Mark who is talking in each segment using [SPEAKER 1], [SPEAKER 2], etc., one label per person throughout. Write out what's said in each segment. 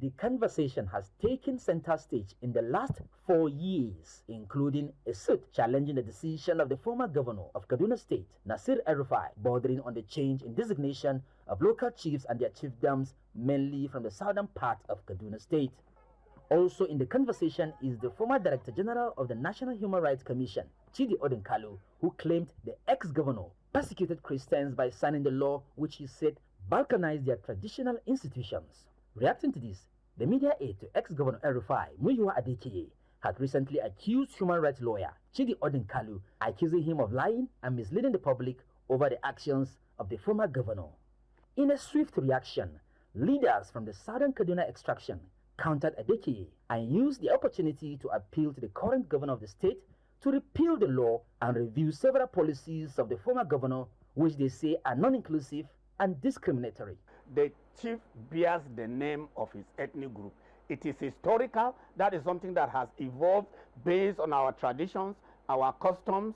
[SPEAKER 1] The conversation has taken center stage in the last 4 years, including a suit challenging the decision of the former governor of Kaduna State, Nasir Elrufai, bordering on the change in designation of local chiefs and their chiefdoms, mainly from the southern part of Kaduna State. Also in the conversation is the former Director General of the National Human Rights Commission, Chidi Odinkalu, who claimed the ex-governor persecuted Christians by signing the law which he said balkanized their traditional institutions. Reacting to this, the media aide to ex-governor Elrufai, Muyiwa Adekeye, had recently accused human rights lawyer Chidi Odinkalu, accusing him of lying and misleading the public over the actions of the former governor. In a swift reaction, leaders from the Southern Kaduna extraction countered Adekeye and used the opportunity to appeal to the current governor of the state to repeal the law and review several policies of the former governor, which they say are non-inclusive and discriminatory.
[SPEAKER 2] The chief bears the name of his ethnic group. It is historical. That is something that has evolved based on our traditions, our customs,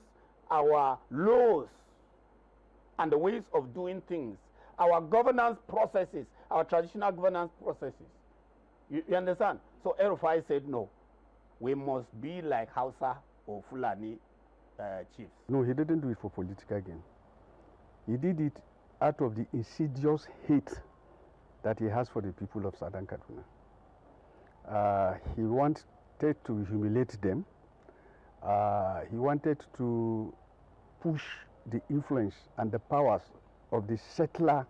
[SPEAKER 2] our laws, and the ways of doing things, our governance processes, our traditional governance processes. You understand? So Elrufai said, no, we must be like Hausa or Fulani chiefs.
[SPEAKER 3] No, he didn't do it for political gain. He did it out of the insidious hate that he has for the people of Southern Kaduna. He wanted to humiliate them. He wanted to push the influence and the powers of the settler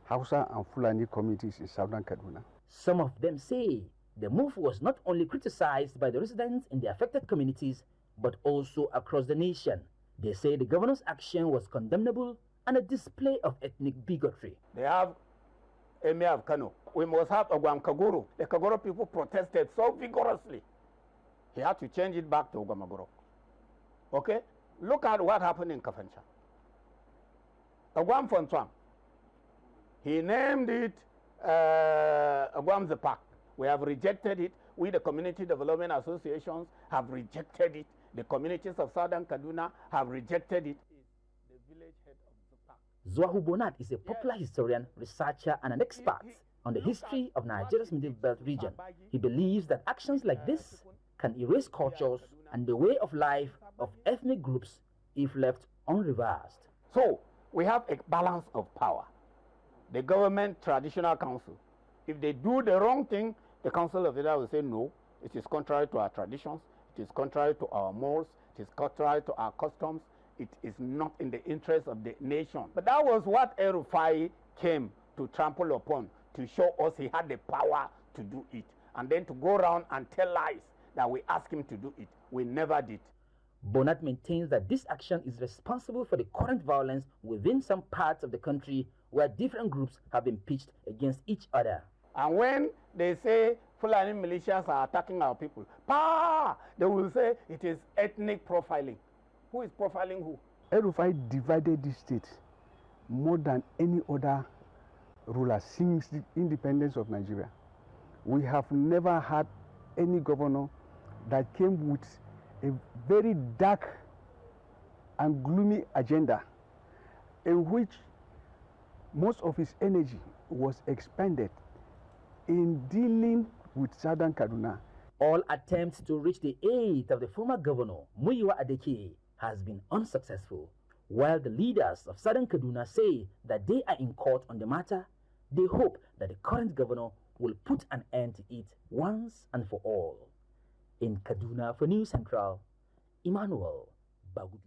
[SPEAKER 3] Hausa and Fulani communities in Southern Kaduna.
[SPEAKER 1] Some of them say the move was not only criticized by the residents in the affected communities, but also across the nation. They say the governor's action was condemnable and a display of ethnic bigotry.
[SPEAKER 2] They have Emir of Kano. We must have Ogwam Kaguru. The Kaguru people protested so vigorously. He had to change it back to Ogwamagoro. Okay? Look at what happened in Kafancha. Ogwam Fontwam. He named it Ogwam Zepak. We have rejected it. We, the community development associations, have rejected it. The communities of Southern Kaduna have rejected it. The village head of Zepak.
[SPEAKER 1] Zwahu Bonat is a popular historian, researcher, and an expert on the history of Nigeria's Middle Belt region. He believes that actions like this can erase cultures and the way of life of ethnic groups if left unreversed.
[SPEAKER 2] So, we have a balance of power. The government traditional council, if they do the wrong thing, the council of leaders will say no, it is contrary to our traditions, it is contrary to our morals, it is contrary to our customs, it is not in the interest of the nation. But that was what Elrufai came to trample upon, to show us he had the power to do it. And then to go around and tell lies that we asked him to do it. We never did.
[SPEAKER 1] Bonat maintains that this action is responsible for the current violence within some parts of the country where different groups have been pitched against each other.
[SPEAKER 2] And when they say Fulani militias are attacking our people, they will say it is ethnic profiling. Who is profiling who?
[SPEAKER 3] Elrufai divided the state more than any other ruler since the independence of Nigeria. We have never had any governor that came with a very dark and gloomy agenda in which most of his energy was expended in dealing with Southern Kaduna.
[SPEAKER 1] All attempts to reach the aid of the former governor, Muyiwa Adekeye, has been unsuccessful. While the leaders of Southern Kaduna say that they are in court on the matter, they hope that the current governor will put an end to it once and for all. In Kaduna for News Central, Emmanuel Bagudu.